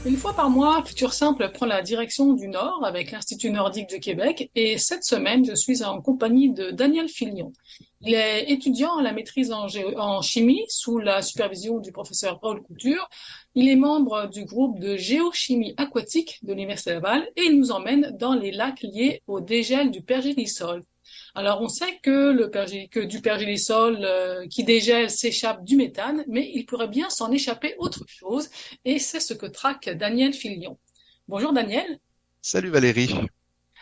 Une fois par mois, Futur Simple prend la direction du Nord avec l'Institut nordique de Québec et cette semaine, je suis en compagnie de Daniel Filion. Il est étudiant à la maîtrise en chimie sous la supervision du professeur Paul Couture. Il est membre du groupe de géochimie aquatique de l'Université Laval et il nous emmène dans les lacs liés au dégel du pergélisol. Alors, on sait que que du pergélisol qui dégèle s'échappe du méthane, mais il pourrait bien s'en échapper autre chose et c'est ce que traque Daniel Filion. Bonjour Daniel. Salut Valérie.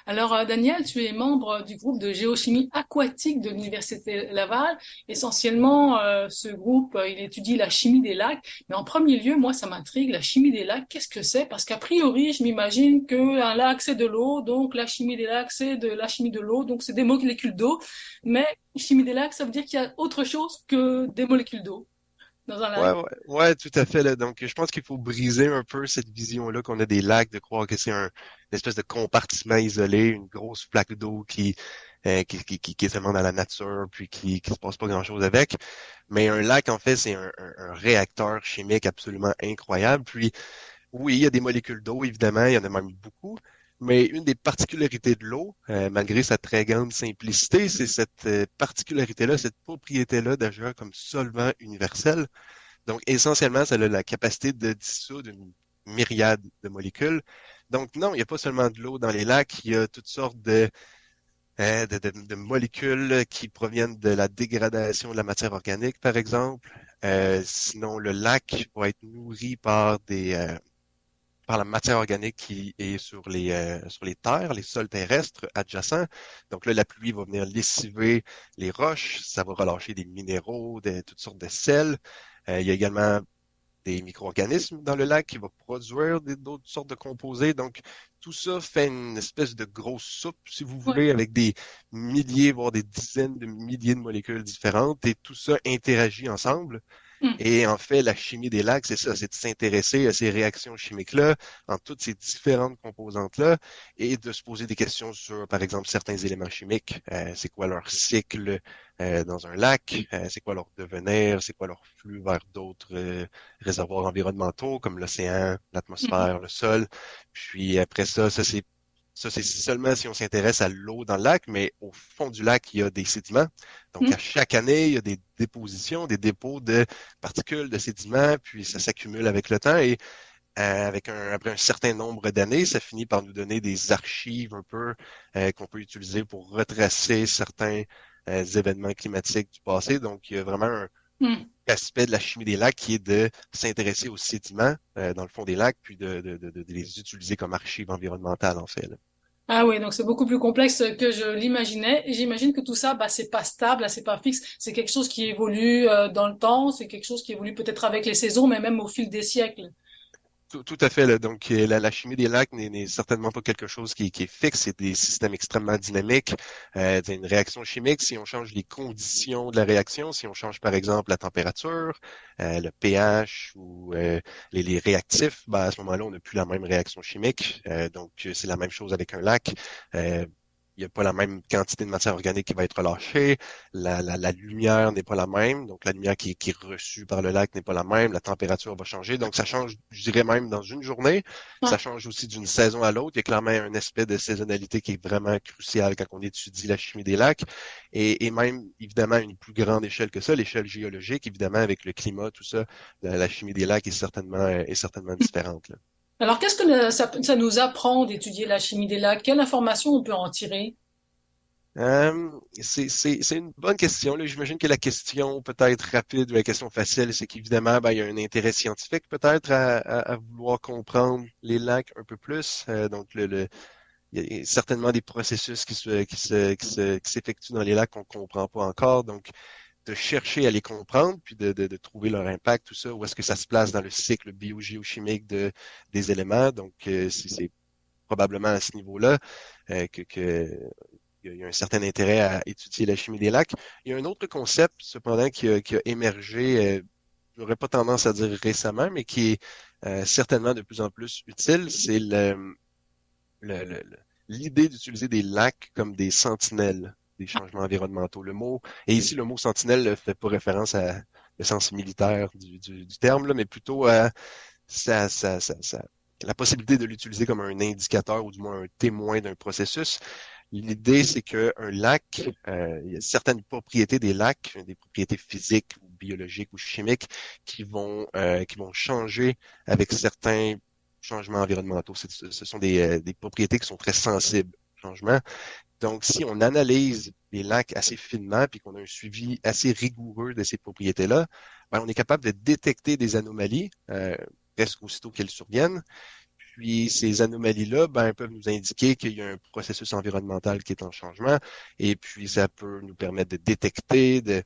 Alors Daniel, tu es membre du groupe de géochimie aquatique de l'Université Laval. Essentiellement, ce groupe, il étudie la chimie des lacs. Mais en premier lieu, moi, ça m'intrigue, la chimie des lacs. Qu'est-ce que c'est? Parce qu'a priori, je m'imagine qu'un lac, c'est de l'eau. Donc la chimie des lacs, c'est de la chimie de l'eau. Donc c'est des molécules d'eau. Mais chimie des lacs, ça veut dire qu'il y a autre chose que des molécules d'eau dans un Ouais, lac. ouais, ouais, tout à fait, là. Donc, je pense qu'il faut briser un peu cette vision-là qu'on a des lacs, de croire que c'est une espèce de compartiment isolé, une grosse flaque d'eau qui est seulement dans la nature, puis qui se passe pas grand-chose avec. Mais un lac, en fait, c'est un réacteur chimique absolument incroyable. Puis, oui, il y a des molécules d'eau, évidemment, il y en a même beaucoup. Mais une des particularités de l'eau, malgré sa très grande simplicité, c'est cette particularité-là, cette propriété-là d'agir comme solvant universel. Donc, essentiellement, ça a la capacité de dissoudre une myriade de molécules. Donc, non, il n'y a pas seulement de l'eau dans les lacs, il y a toutes sortes de molécules qui proviennent de la dégradation de la matière organique, par exemple. Sinon, le lac va être nourri par la matière organique qui est sur les terres, les sols terrestres adjacents. Donc là, la pluie va venir lessiver les roches, ça va relâcher des minéraux, toutes sortes de sels. Il y a également des micro-organismes dans le lac qui vont produire d'autres sortes de composés. Donc, tout ça fait une espèce de grosse soupe, si vous Ouais. voulez, avec des milliers, voire des dizaines de milliers de molécules différentes, et tout ça interagit ensemble. Hmm. Et en fait, la chimie des lacs, c'est ça, c'est de s'intéresser à ces réactions chimiques-là, en toutes ces différentes composantes-là, et de se poser des questions sur, par exemple, certains éléments chimiques. C'est quoi leur cycle dans un lac? C'est quoi leur devenir? C'est quoi leur flux vers d'autres réservoirs environnementaux, comme l'océan, Mhm. l'atmosphère, le sol? Puis après ça, c'est seulement si on s'intéresse à l'eau dans le lac, mais au fond du lac, il y a des sédiments. Donc, à Hmm. chaque année, il y a des dépositions, des dépôts de particules, de sédiments, puis ça s'accumule avec le temps et après un certain nombre d'années, ça finit par nous donner des archives un peu qu'on peut utiliser pour retracer certains événements climatiques du passé. Donc, il y a vraiment un Hmm. aspect de la chimie des lacs qui est de s'intéresser aux sédiments dans le fond des lacs, puis de les utiliser comme archives environnementales, en fait, là. Ah oui, donc c'est beaucoup plus complexe que je l'imaginais. Et j'imagine que tout ça, bah, c'est pas stable, c'est pas fixe. C'est quelque chose qui évolue dans le temps. C'est quelque chose qui évolue peut-être avec les saisons, mais même au fil des siècles. Tout à fait, là. Donc, la chimie des lacs n'est certainement pas quelque chose qui est fixe. C'est des systèmes extrêmement dynamiques. C'est une réaction chimique, si on change les conditions de la réaction, si on change par exemple la température, le pH ou les réactifs, ben, à ce moment-là, on n'a plus la même réaction chimique. Donc, c'est la même chose avec un lac. Euh, il n'y a pas la même quantité de matière organique qui va être relâchée. La lumière n'est pas la même. Donc, la lumière qui est reçue par le lac n'est pas la même. La température va changer. Donc, ça change, je dirais même dans une journée. Ça Ouais. change aussi d'une saison à l'autre. Il y a clairement un aspect de saisonnalité qui est vraiment crucial quand on étudie la chimie des lacs. Et même, évidemment, à une plus grande échelle que ça, l'échelle géologique, évidemment, avec le climat, tout ça, la chimie des lacs est certainement différente, là. Alors, qu'est-ce que ça nous apprend d'étudier la chimie des lacs? Quelle information on peut en tirer? C'est une bonne question, là. J'imagine que la question peut-être rapide ou la question facile, c'est qu'évidemment, ben, il y a un intérêt scientifique peut-être à vouloir comprendre les lacs un peu plus. Donc, il y a certainement des processus qui s'effectuent dans les lacs qu'on comprend pas encore. Donc, de chercher à les comprendre, puis de trouver leur impact, tout ça, où est-ce que ça se place dans le cycle biogéochimique des éléments. Donc, c'est probablement à ce niveau-là que il y a un certain intérêt à étudier la chimie des lacs. Il y a un autre concept, cependant, qui a émergé, j'aurais pas tendance à dire récemment, mais qui est certainement de plus en plus utile, c'est le- le- le- l'idée d'utiliser des lacs comme des sentinelles des changements environnementaux. Et ici, le mot sentinelle ne fait pas référence à le sens militaire du terme, là, mais plutôt à ça la possibilité de l'utiliser comme un indicateur ou du moins un témoin d'un processus. L'idée, c'est qu'un lac, il y a certaines propriétés des lacs, des propriétés physiques ou biologiques ou chimiques qui vont changer avec certains changements environnementaux. Ce sont des propriétés qui sont très sensibles au changement. Donc, si on analyse les lacs assez finement puis qu'on a un suivi assez rigoureux de ces propriétés-là, ben, on est capable de détecter des anomalies presque aussitôt qu'elles surviennent. Puis ces anomalies-là, ben, peuvent nous indiquer qu'il y a un processus environnemental qui est en changement. Et puis ça peut nous permettre de détecter, de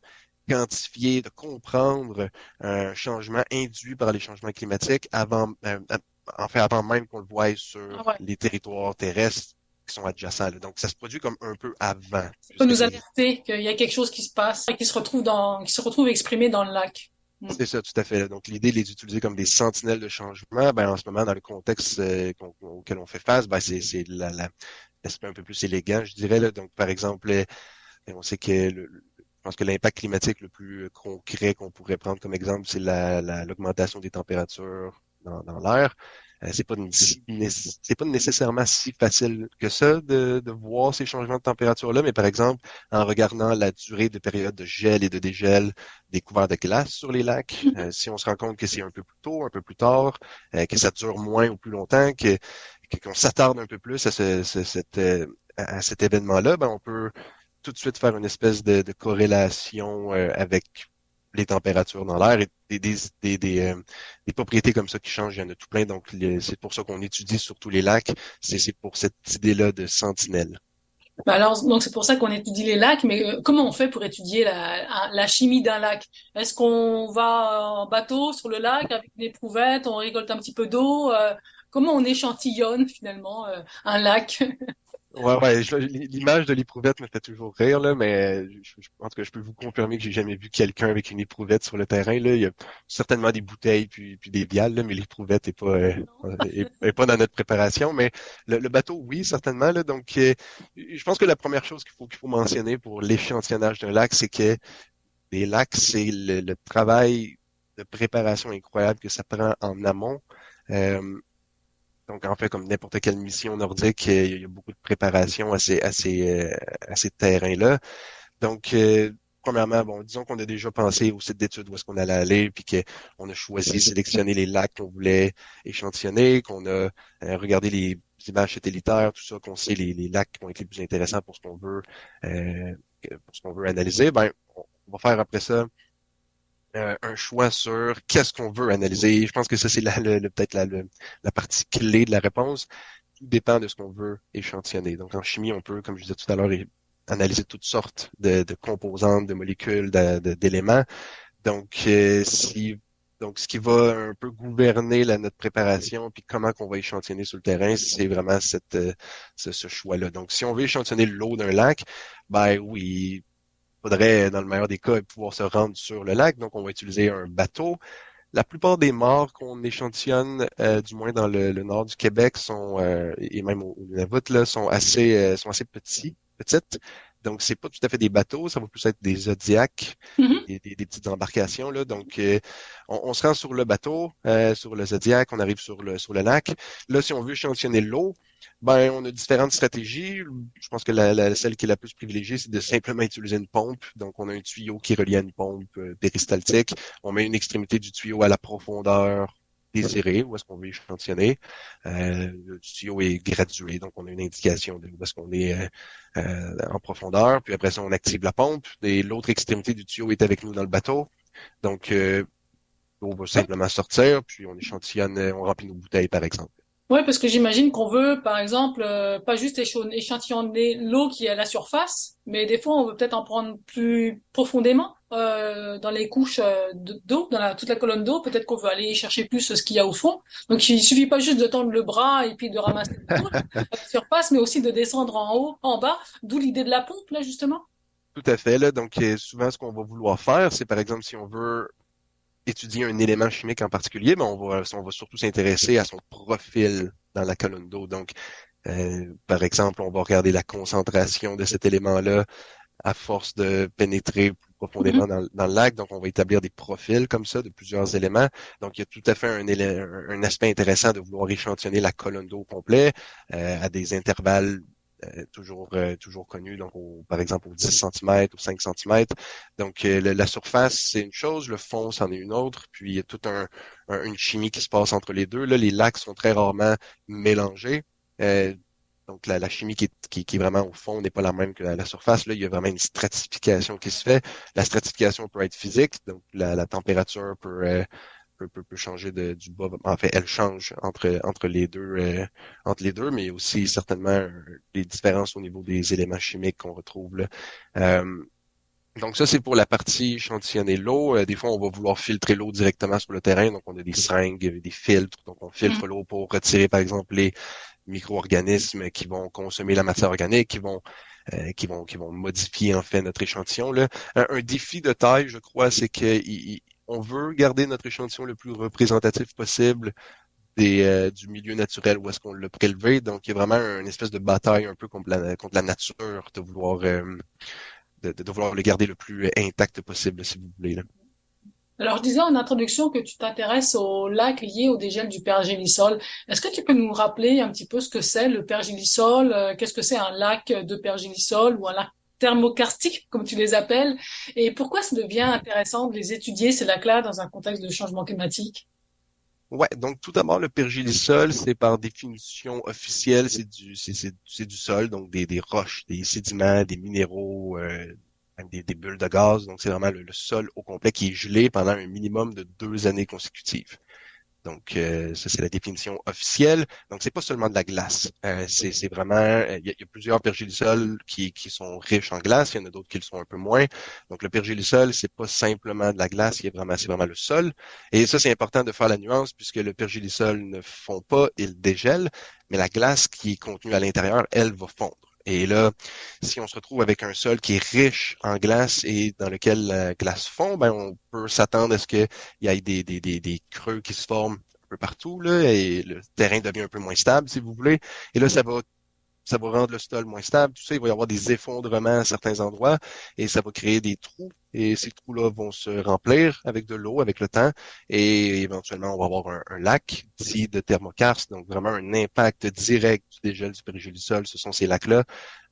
quantifier, de comprendre un changement induit par les changements climatiques avant même qu'on le voie Ah sur ouais. les territoires terrestres qui sont adjacents, là. Donc ça se produit comme un peu avant, Ça peut puisque nous alerter qu'il y a quelque chose qui se passe et qui se retrouve exprimé dans le lac. Mm. c'est ça, tout à fait. Donc, l'idée de les utiliser comme des sentinelles de changement, ben, en ce moment, dans le contexte auquel on fait face, ben, c'est l'aspect un peu plus élégant, je dirais, là. Donc, par exemple, on sait que je pense que l'impact climatique le plus concret qu'on pourrait prendre comme exemple, c'est l'augmentation des températures dans l'air. C'est pas nécessairement si facile que ça de voir ces changements de température-là, mais par exemple, en regardant la durée de période de gel et de dégel des couverts de glace sur les lacs, Mhm. si on se rend compte que c'est un peu plus tôt, un peu plus tard, que ça dure moins ou plus longtemps, qu'on s'attarde un peu plus à à cet événement-là, ben on peut tout de suite faire une espèce de corrélation avec les températures dans l'air et des propriétés comme ça qui changent. Il y en a tout plein, donc c'est pour ça qu'on étudie surtout les lacs. C'est pour cette idée-là de sentinelle. Bah alors, donc c'est pour ça qu'on étudie les lacs, mais comment on fait pour étudier la chimie d'un lac? Est-ce qu'on va en bateau sur le lac avec une éprouvette, on récolte un petit peu d'eau? Comment on échantillonne finalement un lac? Ouais, l'image de l'éprouvette me fait toujours rire, là, mais je pense que je peux vous confirmer que j'ai jamais vu quelqu'un avec une éprouvette sur le terrain, là. Il y a certainement des bouteilles puis des viales, là, mais l'éprouvette est pas dans notre préparation. Mais le bateau, oui, certainement, là. Donc, je pense que la première chose qu'il faut mentionner pour l'échantillonnage d'un lac, c'est que les lacs, c'est le travail de préparation incroyable que ça prend en amont. Euh, donc, en fait, comme n'importe quelle mission nordique, il y a beaucoup de préparation à ces terrains-là. Donc, premièrement, bon, disons qu'on a déjà pensé au site d'études où est-ce qu'on allait aller, puis qu'on a choisi, sélectionné les lacs qu'on voulait échantillonner, qu'on a regardé les images satellitaires, tout ça, qu'on sait les lacs qui vont être les plus intéressants euh, pour ce qu'on veut analyser. Ben, on va faire après ça un choix sur qu'est-ce qu'on veut analyser. Je pense que ça, c'est peut-être la partie clé de la réponse. Tout dépend de ce qu'on veut échantillonner. Donc, en chimie, on peut, comme je disais tout à l'heure, analyser toutes sortes de composantes, de molécules, d'éléments. Donc, donc, ce qui va un peu gouverner notre préparation, puis comment qu'on va échantillonner sur le terrain, c'est vraiment ce choix-là. Donc, si on veut échantillonner l'eau d'un lac, ben oui, faudrait, dans le meilleur des cas, pouvoir se rendre sur le lac. Donc, on va utiliser un bateau. La plupart des morts qu'on échantillonne, du moins dans le nord du Québec, et même au Nunavut, là, sont assez petites. Donc, c'est pas tout à fait des bateaux, ça va plus être des zodiacs, Mhm. des petites embarcations, là. Donc, on se rend sur le bateau, sur le zodiac, on arrive sur le lac. Là, si on veut échantillonner l'eau, ben, on a différentes stratégies. Je pense que celle qui est la plus privilégiée, c'est de simplement utiliser une pompe. Donc, on a un tuyau qui est relié à une pompe péristaltique. On met une extrémité du tuyau à la profondeur désirée, où est-ce qu'on veut échantillonner. Le tuyau est gradué, donc on a une indication de où est-ce qu'on est en profondeur. Puis après ça, on active la pompe. Et l'autre extrémité du tuyau est avec nous dans le bateau. Donc, on va simplement sortir, puis on échantillonne, on remplit nos bouteilles, par exemple. Ouais, parce que j'imagine qu'on veut, par exemple, pas juste échantillonner l'eau qui est à la surface, mais des fois, on veut peut-être en prendre plus profondément dans les couches d'eau, dans toute la colonne d'eau. Peut-être qu'on veut aller chercher plus ce qu'il y a au fond. Donc, il suffit pas juste de tendre le bras et puis de ramasser l'eau à la surface, mais aussi de descendre en haut, en bas. D'où l'idée de la pompe, là, justement. Tout à fait, là. Donc, souvent, ce qu'on va vouloir faire, c'est par exemple, si on veut étudier un élément chimique en particulier, ben on va surtout s'intéresser à son profil dans la colonne d'eau. Donc, par exemple, on va regarder la concentration de cet élément-là à force de pénétrer plus Mhm. profondément dans le lac. Donc, on va établir des profils comme ça de plusieurs éléments. Donc, il y a tout à fait un aspect intéressant de vouloir échantillonner la colonne d'eau au complet à des intervalles toujours connus, donc par exemple aux 10 cm, aux 5 cm. Donc, la surface, c'est une chose, le fond, c'en est une autre, puis il y a toute une chimie qui se passe entre les deux. Là, les lacs sont très rarement mélangés. Euh, donc, la chimie qui est vraiment au fond n'est pas la même que à la surface. Là, il y a vraiment une stratification qui se fait. La stratification peut être physique, donc la température peut changer du bas. En fait, elle change entre les deux, mais aussi certainement les différences au niveau des éléments chimiques qu'on retrouve là. Euh, donc ça, c'est pour la partie échantillonner l'eau. Des fois, on va vouloir filtrer l'eau directement sur le terrain. Donc, on a des seringues, des filtres. Donc, on filtre l'eau pour retirer, par exemple, les micro-organismes qui vont consommer la matière organique, qui vont modifier, en fait, notre échantillon, là. Un défi de taille, je crois, c'est que on veut garder notre échantillon le plus représentatif possible du milieu naturel où est-ce qu'on l'a prélevé. Donc, il y a vraiment une espèce de bataille un peu contre la nature de vouloir le garder le plus intact possible, si vous voulez, là. Alors, je disais en introduction que tu t'intéresses aux lacs liés au dégel du pergélisol. Est-ce que tu peux nous rappeler un petit peu ce que c'est le pergélisol? Qu'est-ce que c'est un lac de pergélisol ou un lac thermokarstique, comme tu les appelles? Et pourquoi ça devient intéressant de les étudier, ces lacs-là, dans un contexte de changement climatique? Ouais, donc tout d'abord, le pergélisol, c'est par définition officielle, c'est du sol, donc des roches, des sédiments, des minéraux, même des bulles de gaz. Donc c'est vraiment le sol au complet qui est gelé pendant un minimum de 2 années consécutives. Donc, ça, c'est la définition officielle. Donc, c'est pas seulement de la glace. C'est vraiment, il y a plusieurs pergélisols qui sont riches en glace. Il y en a d'autres qui le sont un peu moins. Donc, le pergélisol, c'est pas simplement de la glace. C'est vraiment le sol. Et ça, c'est important de faire la nuance puisque le pergélisol ne fond pas, il dégèle. Mais la glace qui est contenue à l'intérieur, elle va fondre. Et là, si on se retrouve avec un sol qui est riche en glace et dans lequel la glace fond, ben on peut s'attendre à ce qu'il y ait des creux qui se forment un peu partout, là, et le terrain devient un peu moins stable, si vous voulez. Et là, ça va rendre le sol moins stable. Tout ça, il va y avoir des effondrements à certains endroits et ça va créer des trous. Et ces trous-là vont se remplir avec de l'eau avec le temps et éventuellement, on va avoir un lac dit de thermokarst, donc vraiment un impact direct du dégel du périgélisol. Ce sont ces lacs-là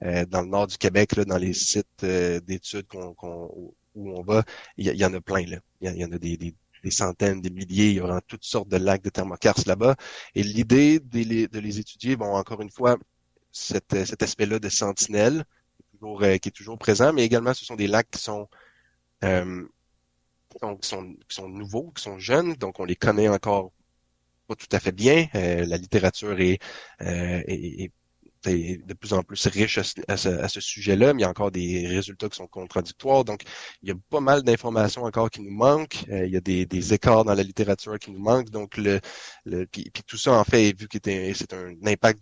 dans le nord du Québec, là, dans les sites d'études où on va, il y en a plein, là. Il y en a des centaines, des milliers, il y a vraiment toutes sortes de lacs de thermokarst là-bas. Et l'idée de les étudier, bon, encore une fois, cet aspect-là de sentinelle qui est toujours présent, mais également ce sont des lacs euh, qui sont nouveaux, qui sont jeunes, donc on les connaît encore pas tout à fait bien. La littérature est de plus en plus riche à ce sujet-là, mais il y a encore des résultats qui sont contradictoires. Donc, il y a pas mal d'informations encore qui nous manquent. Il y a des écarts dans la littérature qui nous manquent. Donc, puis tout ça, en fait, vu que c'est un impact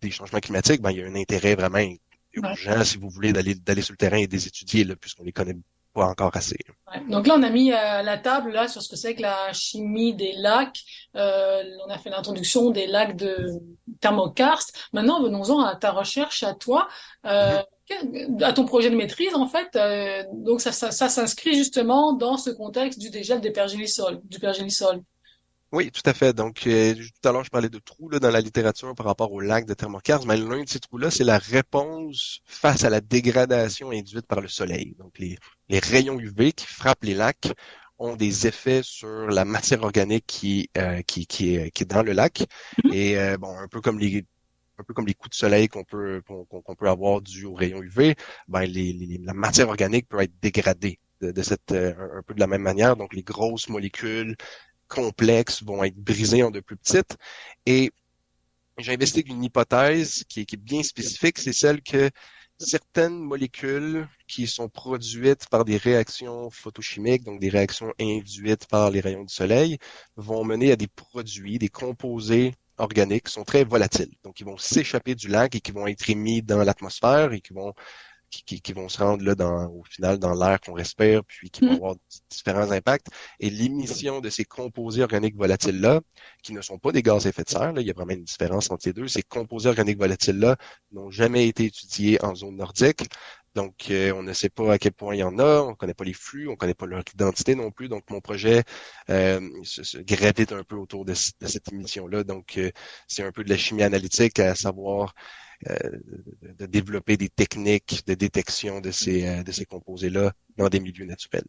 des changements climatiques, ben, il y a un intérêt vraiment Ouais. urgent, si vous voulez, d'aller sur le terrain et des étudier, là, puisqu'on les connaît pas encore assez. Ouais. Donc là, on a mis la table là sur ce que c'est que la chimie des lacs. On a fait l'introduction des lacs de thermokarst. Maintenant, venons-en à ta recherche, à toi, Mhm. à ton projet de maîtrise en fait. Donc ça s'inscrit justement dans ce contexte du dégel des pergélisols, du pergélisol. Oui, tout à fait. Donc, tout à l'heure, je parlais de trous là, dans la littérature par rapport au lac de thermokarst, mais l'un de ces trous-là, c'est la réponse face à la dégradation induite par le soleil. Donc, les rayons UV qui frappent les lacs ont des effets sur la matière organique qui est dans le lac. Et bon, un peu comme les coups de soleil qu'on peut avoir dû aux rayons UV, ben la matière organique peut être dégradée de cette un peu de la même manière. Donc, les grosses molécules complexes vont être brisées en de plus petites. Et j'investigue une hypothèse qui est bien spécifique, c'est celle que certaines molécules qui sont produites par des réactions photochimiques, donc des réactions induites par les rayons du soleil, vont mener à des produits, des composés organiques qui sont très volatiles. Donc, ils vont s'échapper du lac et qui vont être émis dans l'atmosphère et qui vont se rendre là au final dans l'air qu'on respire, puis qui vont Mhm. avoir différents impacts. Et l'émission de ces composés organiques volatiles-là, qui ne sont pas des gaz à effet de serre, là, il y a vraiment une différence entre les deux. Ces composés organiques volatiles-là n'ont jamais été étudiés en zone nordique. Donc, on ne sait pas à quel point il y en a, on ne connaît pas les flux, on ne connaît pas leur identité non plus. Donc, mon projet se gravite un peu autour de cette émission-là. Donc, c'est un peu de la chimie analytique, à savoir euh, de développer des techniques de détection de ces composés-là dans des milieux naturels.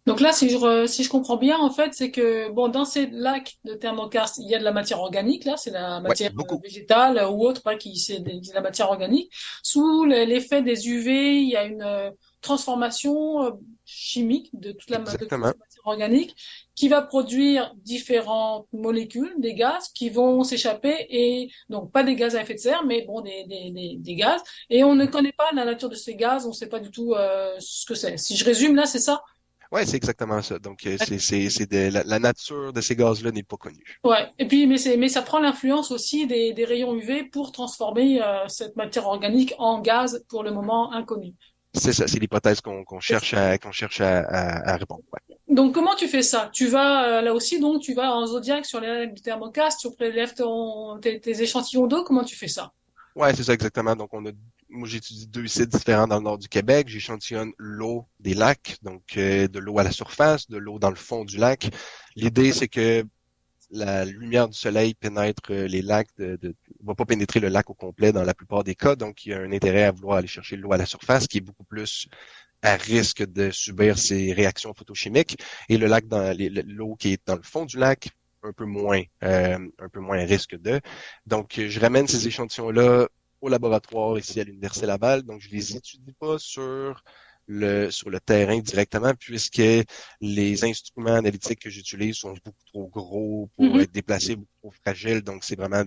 Donc là, si je comprends bien, en fait, c'est que, bon, dans ces lacs de thermokarst, il y a de la matière organique, là, c'est la Ouais, matière beaucoup. végétale ou autre, hein, c'est de la matière organique. Sous l'effet des UV, il y a une transformation chimique de toute Exactement. cette matière organique qui va produire différentes molécules, des gaz qui vont s'échapper et donc pas des gaz à effet de serre, mais bon, des gaz. Et on ne connaît pas la nature de ces gaz, on ne sait pas du tout ce que c'est. Si je résume, là, c'est ça? Ouais, c'est exactement ça. Donc, c'est de la nature de ces gaz-là n'est pas connue. Ouais. Et puis, mais ça prend l'influence aussi des rayons UV pour transformer cette matière organique en gaz pour le moment inconnu. C'est ça, c'est l'hypothèse qu'on cherche à répondre. Ouais. Donc, comment tu fais ça? Tu vas là aussi, donc, tu vas en Zodiac sur les lacs du thermocast, tu prélèves tes échantillons d'eau. Comment tu fais ça? Ouais, c'est ça exactement. Donc, moi, j'étudie deux sites différents dans le nord du Québec. J'échantillonne l'eau des lacs, donc de l'eau à la surface, de l'eau dans le fond du lac. L'idée, c'est que la lumière du soleil pénètre les lacs, va pas pénétrer le lac au complet dans la plupart des cas. Donc, il y a un intérêt à vouloir aller chercher l'eau à la surface, qui est beaucoup plus à risque de subir ces réactions photochimiques. Et le lac l'eau qui est dans le fond du lac, un peu moins à risque de. Donc, je ramène ces échantillons-là au laboratoire ici à l'Université Laval. Donc, je les étudie pas sur le terrain directement, puisque les instruments analytiques que j'utilise sont beaucoup trop gros pour Mhm. être déplacés, beaucoup trop fragiles. Donc, c'est vraiment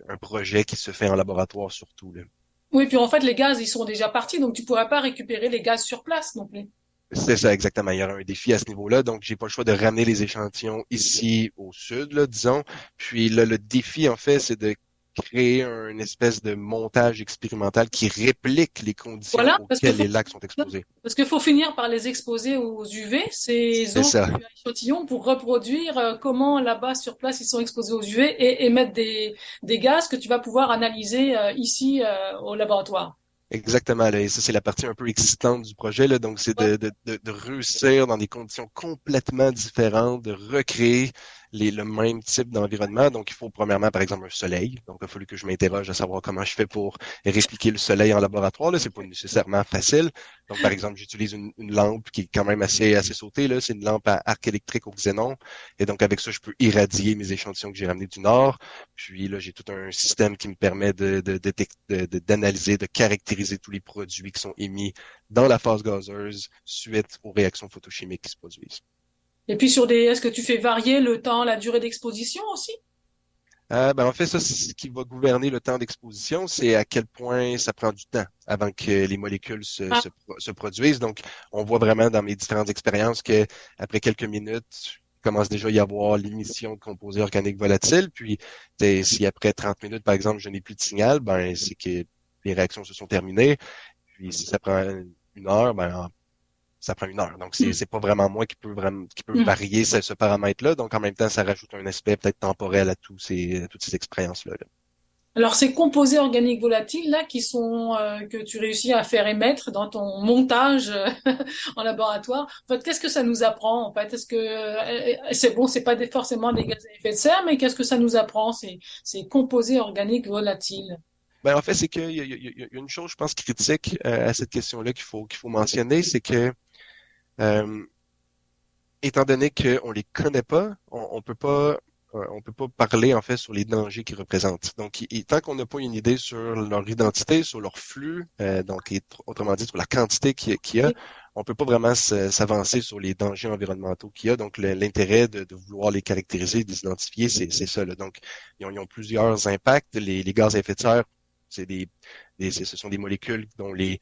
un projet qui se fait en laboratoire surtout, là. Oui, puis en fait, les gaz, ils sont déjà partis, donc tu pourras pas récupérer les gaz sur place non plus. C'est ça, exactement. Il y aura un défi à ce niveau-là. Donc, j'ai pas le choix de ramener les échantillons ici au sud, là, disons. Puis là, le défi, en fait, c'est de créer une espèce de montage expérimental qui réplique les conditions Voilà, auxquelles les lacs sont exposés. parce qu'il faut finir par les exposer aux UV, ces C'est ondes ça. échantillons, pour reproduire comment là-bas sur place ils sont exposés aux UV et émettre des gaz que tu vas pouvoir analyser ici au laboratoire. Exactement, là. Et ça, c'est la partie un peu excitante du projet, là. Donc, c'est Ouais. de réussir dans des conditions complètement différentes, de recréer le même type d'environnement. Donc, il faut premièrement, par exemple, un soleil. Donc, il a fallu que je m'interroge à savoir comment je fais pour répliquer le soleil en laboratoire, là. C'est pas nécessairement facile. Donc, par exemple, j'utilise une lampe qui est quand même assez sautée, là. C'est une lampe à arc électrique au xénon. Et donc, avec ça, je peux irradier mes échantillons que j'ai ramenés du Nord. Puis là, j'ai tout un système qui me permet d'analyser, de caractériser tous les produits qui sont émis dans la phase gazeuse suite aux réactions photochimiques qui se produisent. Et puis est-ce que tu fais varier le temps, la durée d'exposition aussi? Ben en fait, ça, c'est ce qui va gouverner le temps d'exposition, c'est à quel point ça prend du temps avant que les molécules Ah, se produisent. Donc, on voit vraiment dans mes différentes expériences que après quelques minutes, il commence déjà à y avoir l'émission de composés organiques volatiles. Puis, si après 30 minutes, par exemple, je n'ai plus de signal, ben c'est que les réactions se sont terminées. Puis, si ça prend une heure, ben ça prend une heure. Donc, hmm, c'est pas vraiment moi qui peut varier ce paramètre-là. Donc, en même temps, ça rajoute un aspect peut-être temporel à toutes ces expériences-là, là. Alors, ces composés organiques volatiles là que tu réussis à faire émettre dans ton montage en laboratoire, en fait, qu'est-ce que ça nous apprend en fait? Est-ce que c'est bon, c'est pas forcément des gaz à effet de serre, mais qu'est-ce que ça nous apprend ces composés organiques volatiles? Ben, en fait, c'est qu'il y a une chose, je pense, critique à cette question-là qu'il faut mentionner, c'est que euh, étant donné qu'on les connaît pas, on peut pas parler en fait sur les dangers qu'ils représentent. Donc, tant qu'on n'a pas une idée sur leur identité, sur leur flux, autrement dit sur la quantité qu'il y a, on peut pas vraiment s'avancer sur les dangers environnementaux qu'il y a. Donc, l'intérêt de vouloir les caractériser, de les identifier, c'est ça, là. Donc, ils ont plusieurs impacts. Les gaz à effet de serre, c'est ce sont des molécules dont les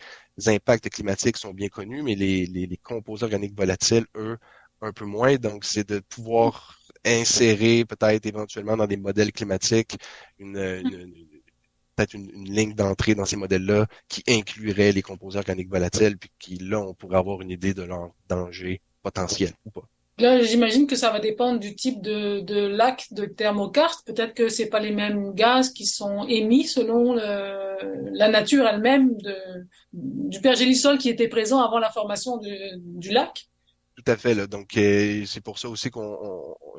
impacts climatiques sont bien connus, mais les composés organiques volatiles, eux, un peu moins. Donc, c'est de pouvoir insérer peut-être éventuellement dans des modèles climatiques peut-être une ligne d'entrée dans ces modèles-là qui inclurait les composés organiques volatiles, puis qui, là, on pourrait avoir une idée de leur danger potentiel ou pas. Là, j'imagine que ça va dépendre du type de lac de thermokarst. Peut-être que c'est pas les mêmes gaz qui sont émis selon la nature elle-même du pergélisol qui était présent avant la formation du lac. Tout à fait, là. Donc, c'est pour ça aussi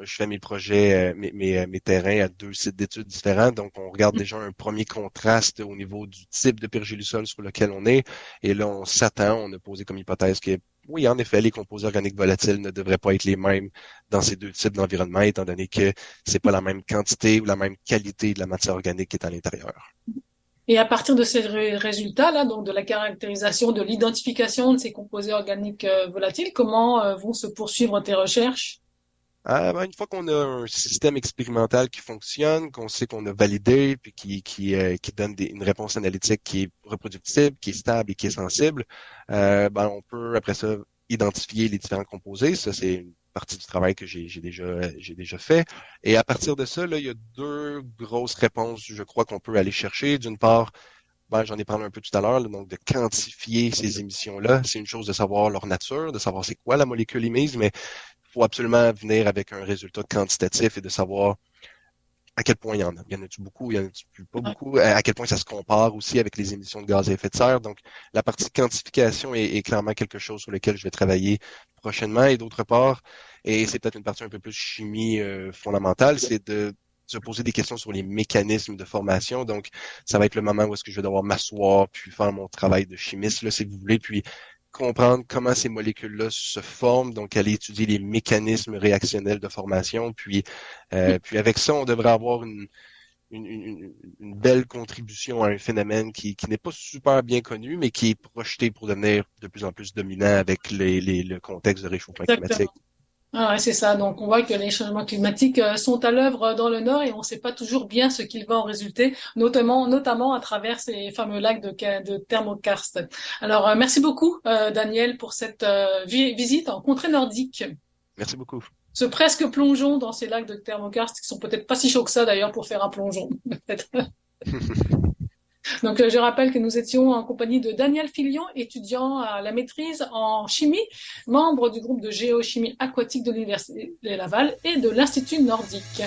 je fais mes projets, mes terrains à deux sites d'études différents. Donc, on regarde déjà un premier contraste au niveau du type de pergélisol sur lequel on est. Et là, on a posé comme hypothèse que, oui, en effet, les composés organiques volatiles ne devraient pas être les mêmes dans ces deux types d'environnement, étant donné que c'est pas la même quantité ou la même qualité de la matière organique qui est à l'intérieur. Et à partir de ces résultats-là, donc de la caractérisation, de l'identification de ces composés organiques volatiles, comment vont se poursuivre tes recherches? Ben, une fois qu'on a un système expérimental qui fonctionne, qu'on sait qu'on a validé, puis qui donne une réponse analytique qui est reproductible, qui est stable et qui est sensible, ben, on peut après ça identifier les différents composés. Ça, c'est une partie du travail que j'ai déjà fait. Et à partir de ça, là, il y a deux grosses réponses, je crois, qu'on peut aller chercher. D'une part, ben, j'en ai parlé un peu tout à l'heure, là, donc de quantifier ces émissions-là. C'est une chose de savoir leur nature, de savoir c'est quoi la molécule émise, mais faut absolument venir avec un résultat quantitatif et de savoir à quel point il y en a. Il y en a-tu beaucoup, il y en a-tu pas beaucoup, à quel point ça se compare aussi avec les émissions de gaz à effet de serre. Donc, la partie quantification est clairement quelque chose sur lequel je vais travailler prochainement. Et d'autre part, et c'est peut-être une partie un peu plus chimie fondamentale, c'est de se poser des questions sur les mécanismes de formation. Donc, ça va être le moment où est-ce que je vais devoir m'asseoir puis faire mon travail de chimiste, là, si vous voulez, puis comprendre comment ces molécules-là se forment, donc aller étudier les mécanismes réactionnels de formation, puis avec ça, on devrait avoir une belle contribution à un phénomène qui n'est pas super bien connu, mais qui est projeté pour devenir de plus en plus dominant avec le contexte de réchauffement Exactement. climatique. Ah ouais, c'est ça. Donc, on voit que les changements climatiques sont à l'œuvre dans le Nord et on ne sait pas toujours bien ce qu'il va en résulter, notamment à travers ces fameux lacs de thermokarst. Alors, merci beaucoup, Daniel, pour cette visite en contrée nordique. Merci beaucoup. Ce presque plongeon dans ces lacs de thermokarst qui sont peut-être pas si chauds que ça d'ailleurs pour faire un plongeon. Donc, je rappelle que nous étions en compagnie de Daniel Filion, étudiant à la maîtrise en chimie, membre du groupe de géochimie aquatique de l'Université de Laval et de l'Institut nordique.